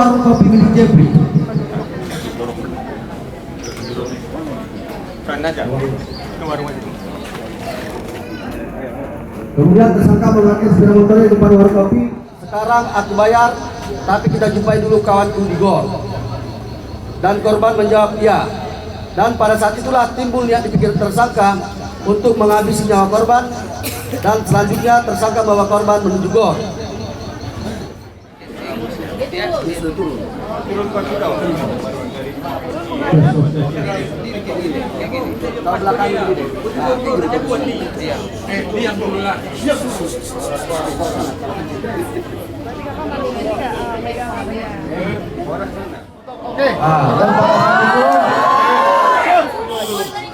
warung kopi milik Jeffrey. Kemudian tersangka memakai sepeda motornya di depan warung kopi. Sekarang aku bayar, tapi kita jumpai dulu kawanku di gor. Dan korban menjawab iya. Dan pada saat itulah timbul niat di pikiran tersangka untuk menghabisi nyawa korban. Dan selanjutnya tersangka bawa korban menuju gor.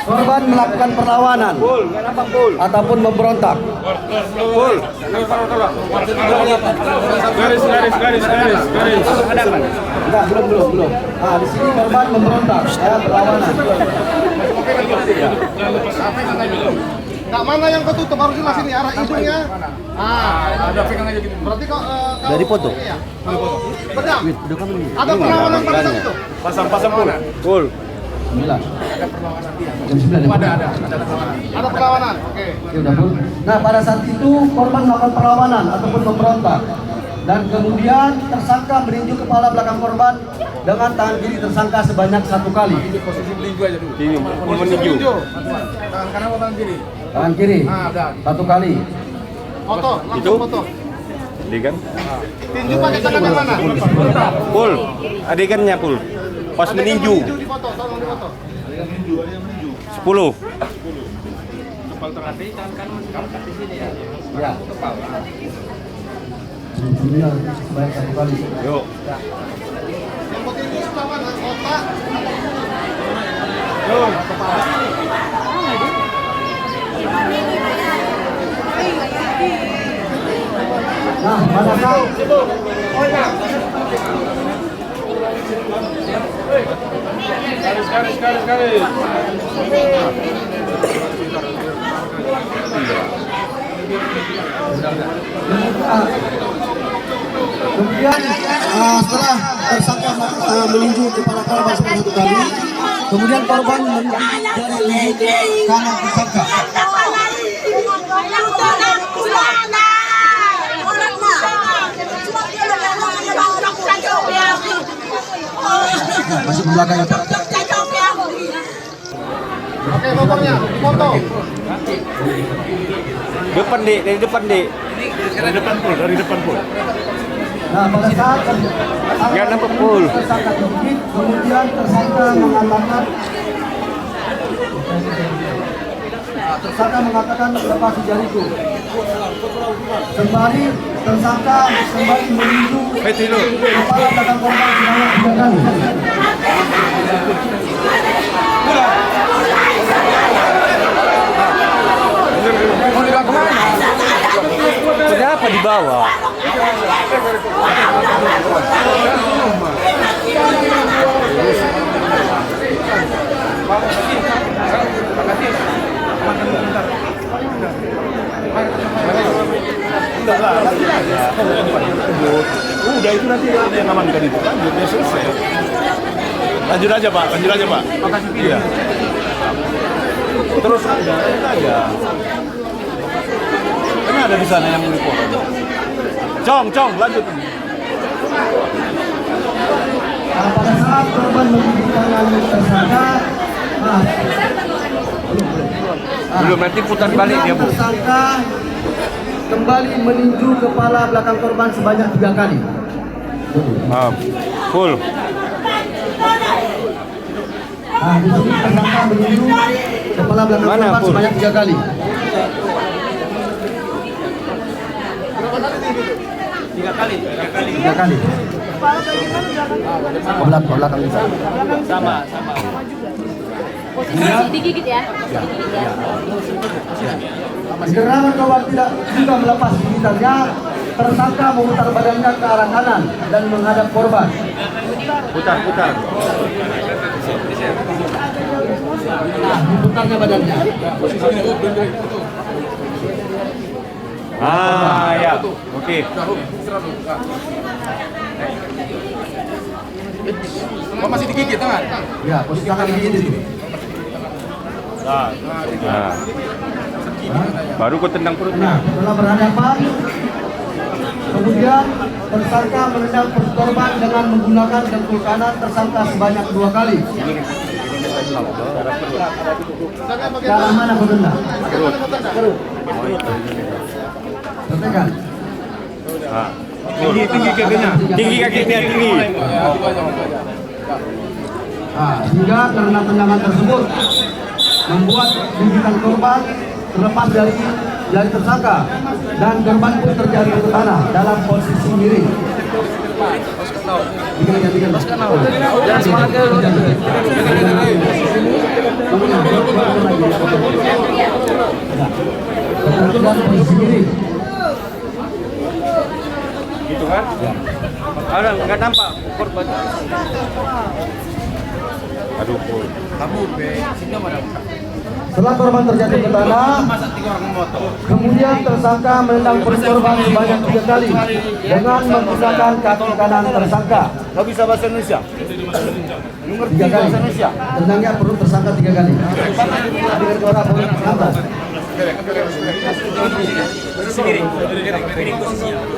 Korban melakukan perlawanan ataupun memberontak. Garis. Enggak, belum. Di sini korban memberontak, perlawanan. Nah, mana yang ketutup harus jelas ini arah hidungnya. Ada pegang aja gitu. Berarti kok Dari foto. Iya. Benar. Ada perlawanan pada saat itu. Pasang full. 9. Jam 9. Ada perlawanan. Oke. Ya udah, Bu. Nah, pada saat itu korban melakukan perlawanan ataupun memberontak. Dan kemudian tersangka meninju kepala belakang korban dengan tangan kiri tersangka sebanyak 1 kali. Posisi meninju aja dulu. Ini meninju. Tangan kanan atau tangan kiri? Tangan kiri. Ada. 1 kali. Foto, langsung foto. Ini kan? Tinju pakai tangan yang mana? Full. Adegannya full. Pas meninju. Di foto, tolong di foto. 10. Ya. Kemudian sebanyak 1 kali. Yuk. Yang petinju sebelah mana? Otak. Nah, pada saat Garis. kemudian setelah tersangka meninju kepala korban sebanyak 1 kali, kemudian korban meninju dari kanan tersangka. Masih belakang ya, Pak. Oke, motornya, foto. Dari depan, Dek. Dari depan full. Nah, pada saat Nggak nampak full. tersangka digigit, kemudian tersangka mengatakan lepas jariku. Sembari tersangka meninju kepala belakang korban sebanyak 3 kali. Kenapa dibawa? Udah itu nanti yang amankan itu kan dia selesai. Lanjut aja Pak. Makasih. Iya. Terus udah aja. Kan ada di sana yang meliput. Cong, lanjut. Pada saat korban menggigit tangan tersangka, Belum, nanti putar balik dia, Bu. tersangka kembali meninju kepala belakang korban sebanyak 3 kali. Full. Nah, di sini tersangka meninju kepala belakang Mana, korban Pur? sebanyak 3 kali. 3 kali. Ke belakang bisa. Sama. Posisi digigit ya? Karena korban tidak juga melepas gigitannya, tersangka memutar badannya ke arah kanan dan menghadap korban. Putar. Nah, diputarnya badannya. Ya. Oke. Oh, masih digigit tangan? Ya, posisi tangan begini tuh. Nah. Baru kau tendang perutnya. Nah, setelah berhadapan, kemudian tersangka menendang perut korban dengan menggunakan dengkul kanan tersangka sebanyak 2 kali. Ke arah mana kau tendang? Perut. Perhatikan. Tinggi kakinya. Tinggi kakinya tinggi. Nah, hingga karena tendangan tersebut membuat gigitan korban terlepas dari tersangka dan korban pun terjatuh ke tanah dalam posisi miring. Jangan semangat dulu. Dalam posisi miring. Gitu kan? Ada nggak nampak korban. Aduh, Pul. Setelah korban terjatuh ke tanah, kemudian tersangka menendang perut korban sebanyak 3 kali dengan menggunakan kaki kanan tersangka. Kau bisa bahasa Indonesia? 3 kali. Tendangnya perut tersangka 3 kali. Dengan suara boleh lambat.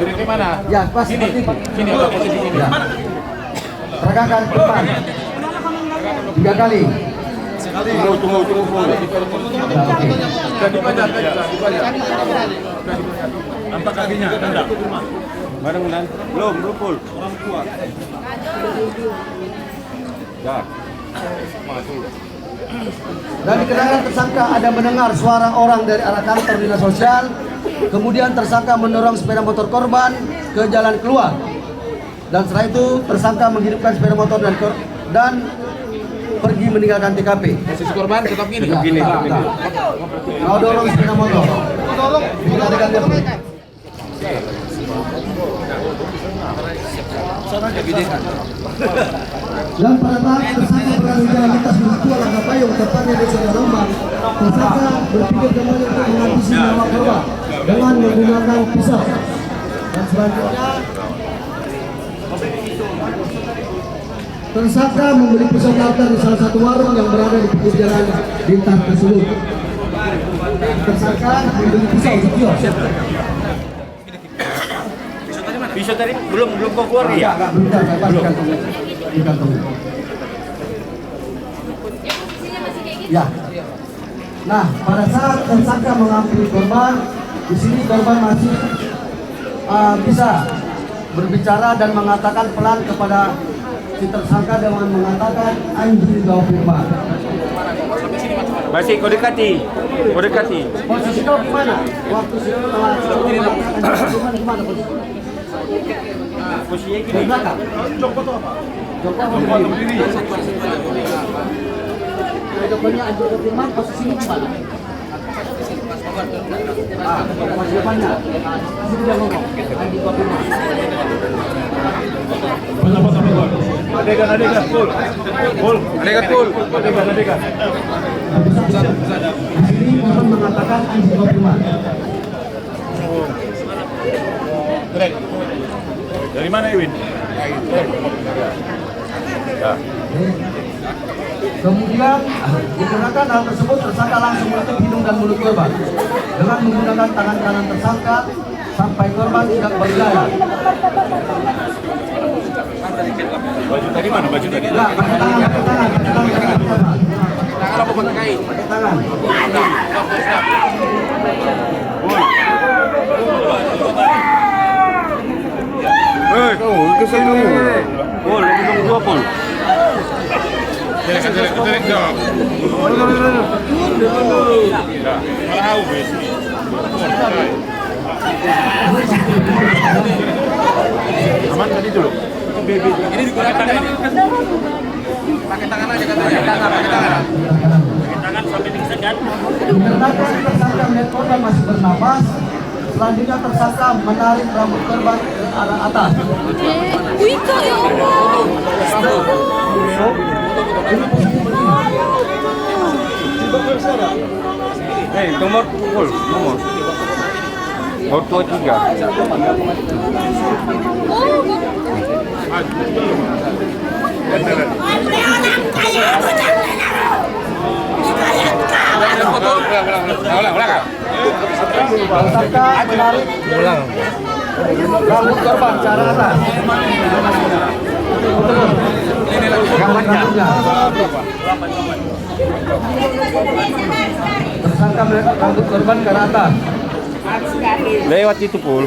Di mana? Ya, pas seperti itu. Sini ada posisi ini. Ya. Regangkan depan 3 kali. Tunggu. Ya, oke. Nampak kakinya, tendang. Bareng dan belum Pul. Ya. Dari keterangan tersangka ada mendengar suara orang dari arah kantor dinas sosial. Kemudian tersangka mendorong sepeda motor korban ke jalan keluar. Dan setelah itu tersangka menghidupkan sepeda motor dan pergi meninggalkan TKP. Posisi korban tetap gini. Ya, Gini. Kau dorong sepeda motor. Dorong. Bila dekat dan pada saat tersangka berada di jalan lintas menuju Langkah Payung tepatnya di Sungai Rombang, tersangka berpikir kembali untuk menghabisi nyawa korban dengan menggunakan pisau. Dan selanjutnya tersangka membeli pisau cutter di salah satu warung yang berada di pinggir jalan lintas tersebut. Tersangka membeli pisau di kios. Bisa tadi belum kau keluar ya? Belum. Ya. Nah, pada saat tersangka mengambil korban, di sini korban masih bisa berbicara dan mengatakan pelan kepada si tersangka dengan mengatakan anjing kau firman. Masih kau dekati. Posisi kau gimana? Waktu gimana posisi? Posisinya Di gini. belakang. Joko berdiri. Jokonya anjing kau firman posisinya gimana? Posisi depannya. Sini dia ngomong. Anjing kau firman. Adegan, Pul. Adegan. Di sini korban mengatakan anjing kau firman. Greg. Dari mana Iwin? Ya. Kemudian dikarenakan hal tersebut tersangka langsung menutup hidung dan mulut korban dengan menggunakan tangan kanan tersangka sampai korban tidak berdaya. Baju tadi mana? Baju tadi? Nah, pakai tangan. Tangan apa pakai kain? Pakai tangan. Ke sini. Pul, lebih dua Pul. Direct jawab. Tahu besi. Aman tadi dulu. Ini digunakan ini. Pakai tangan aja katanya. Pakai tangan. Dikarenakan tersangka melihat korban masih bernapas, selanjutnya tersangka menarik rambut korban ke arah atas. Wika ya Allah. Nomor Pul, nomor. Oh, 23. Tersangka menarik rambut korban ke arah atas. Rambut rambutnya. Tersangka menarik rambut korban ke arah atas. Lewat itu pul.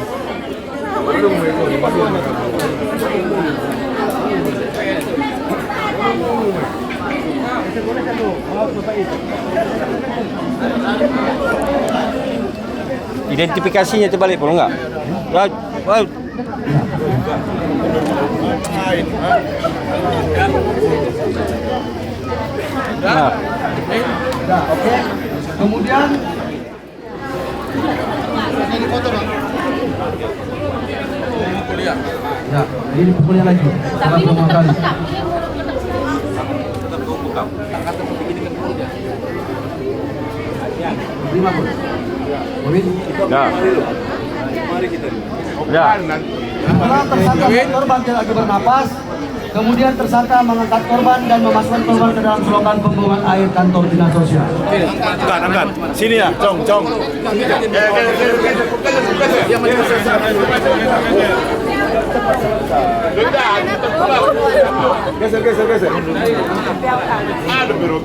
Identifikasinya terbalik pul enggak? Wow. Nah. Ya, oke. Kemudian ya, ini pukulnya lagi. Tapi ini tetap bengkak. Lima pun. Win. Nah. Ya. Setelah tersangka dan korban lagi bernapas, kemudian tersangka mengangkat korban dan memasukkan korban ke dalam selokan pembuangan air kantor dinas sosial. Angkat. Sini ya, Cong. Geser. Ada biru.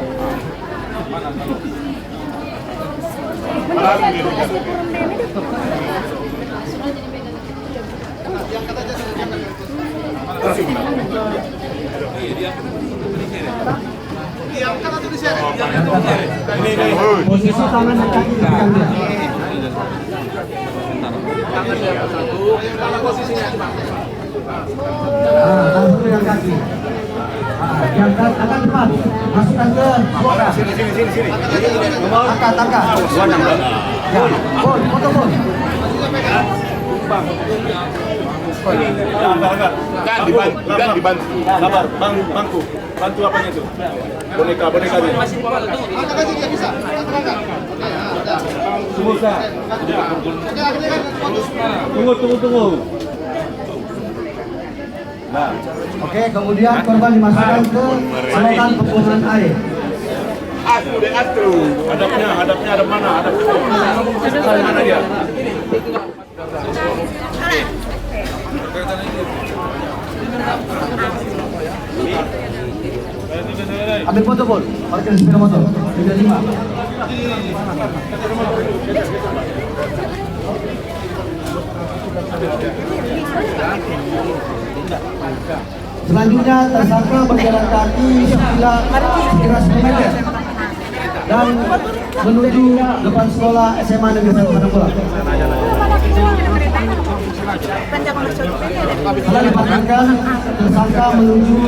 Posisi tangan dan kaki tekan dia. Langsung dengan kaki. Diangkat, angkat cepat. Masukkan ke bola. Sini. Angkat. Ya, foto. Kan dibantu. Sabar, bangku. Bantu apanya itu? Bonekanya. Angkat aja dia bisa. Semoga. Tunggu. Nah, oke, kemudian korban dimasukkan ke selokan pembuangan air. Hadapnya ada mana? Mana dia? Ambil foto, Pol. Parkir sepeda motor. 35. Selanjutnya tersangka berjalan kaki sekira 10 meter dan menuju depan sekolah SMA Negeri 1 Panakula. Setelah dipastikan, tersangka menuju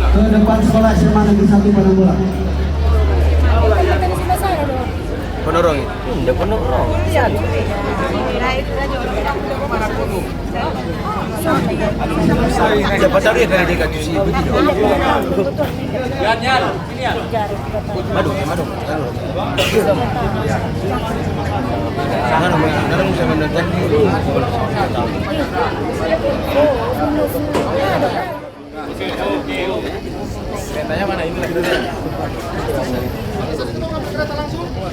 ke depan sekolah SMA Negeri 1 Panakula. Penorong. Udah penorong. Siapa tahu dia dari dekat sini begitu. Nyal. Sini ya. Madu. Jangan bisa mendengar. Keretanya mana ini lagi?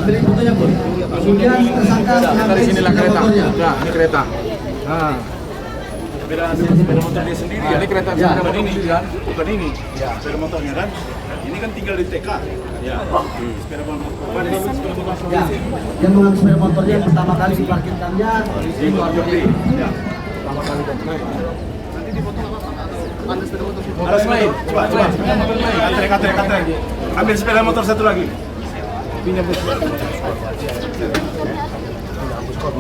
Ambil fotonya, Pol. Kemudian tersangka mengambil sepeda motornya. Nah, ini kereta. Nah. Sepeda motor dia sendiri. Ini kereta sepeda motor ini kan? Bukan ini. Ya, sepeda motornya kan. Ini kan tinggal di TK. Ya. Sepeda motor. Ya, dia mengambil sepeda motornya yang pertama kali diparkirkannya di luar negeri. Ya. Pertama kali. Nanti dipotong apa? Ada sepeda motor. Ada lain. Coba. Katrek. Ambil sepeda motor satu lagi. Pinjam bus.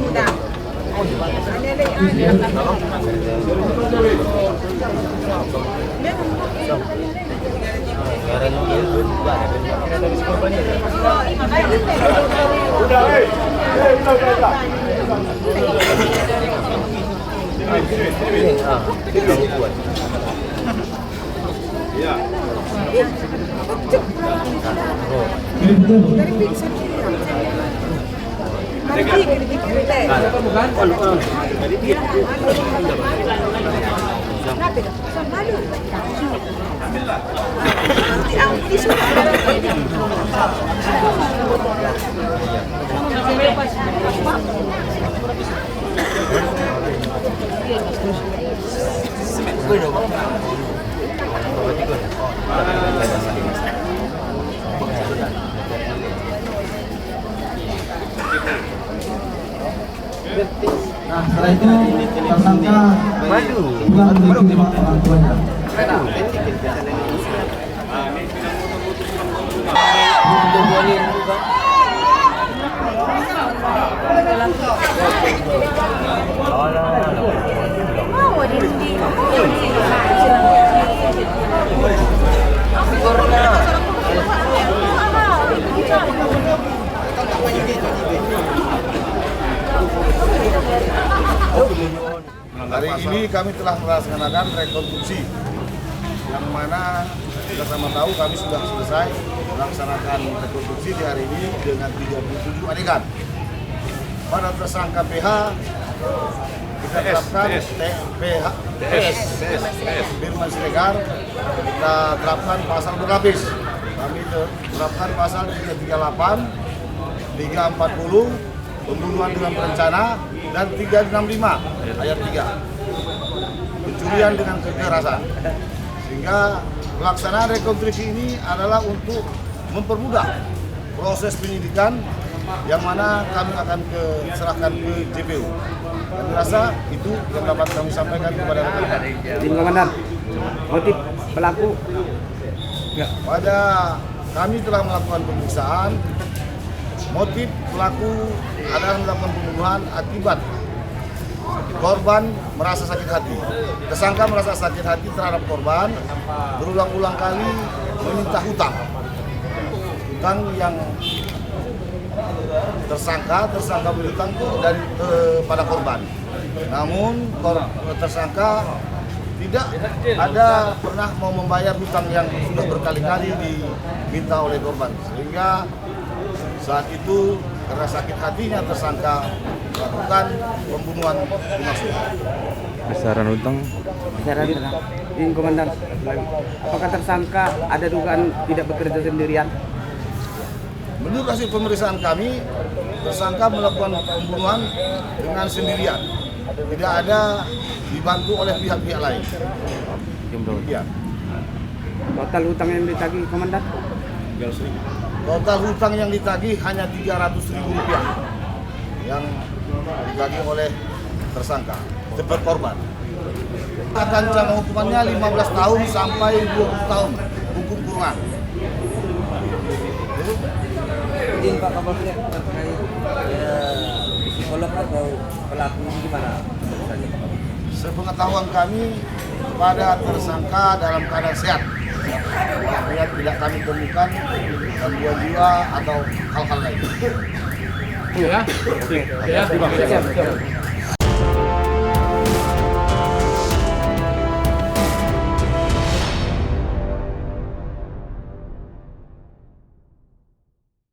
Udah, Ya. Nah, setelah itu tersangka pulang menuju rumah orang tuanya. Hari ini kami telah melaksanakan rekonstruksi yang mana kita sama tahu kami sudah selesai melaksanakan rekonstruksi di hari ini dengan 37 adegan. Pada tersangka PH kita terapkan PH Firman Siregar, kita terapkan pasal berlapis. Kami terapkan pasal 338, 340, pembunuhan dengan berencana, dan 365 ayat 3 pencurian dengan kekerasan. Sehingga pelaksanaan rekonstruksi ini adalah untuk mempermudah proses penyidikan yang mana kami akan serahkan ke JPU. Kami rasa itu yang dapat kami sampaikan kepada rekan-rekan. Tim Komandan, motif pelaku Pada kami telah melakukan pemeriksaan. Motif pelaku adalah melakukan pembunuhan akibat korban merasa sakit hati. Tersangka merasa sakit hati terhadap korban, berulang-ulang kali meminta hutang yang tersangka berhutang itu dari kepada korban. Namun tersangka tidak ada pernah mau membayar hutang yang sudah berkali-kali diminta oleh korban, sehingga saat itu karena sakit hatinya tersangka melakukan pembunuhan dimaksud. besaran hutang. Tim Komandan, apakah tersangka ada dugaan tidak bekerja sendirian? Menurut hasil pemeriksaan kami, tersangka melakukan pembunuhan dengan sendirian, tidak ada dibantu oleh pihak-pihak lain. Ya. Total hutang yang ditagih Komandan? Total hutang yang ditagih hanya Rp300.000 yang ditagih oleh tersangka sebagai korban. Akan ancaman hukumannya 15 tahun sampai 20 tahun hukum kurungan. Izin Pak Kapolsek terkait psikolog atau pelaku ini gimana? Sepengetahuan kami pada tersangka dalam keadaan sehat. Artinya tidak kami temukan gangguan jiwa atau hal-hal lain. Ya, terima kasih.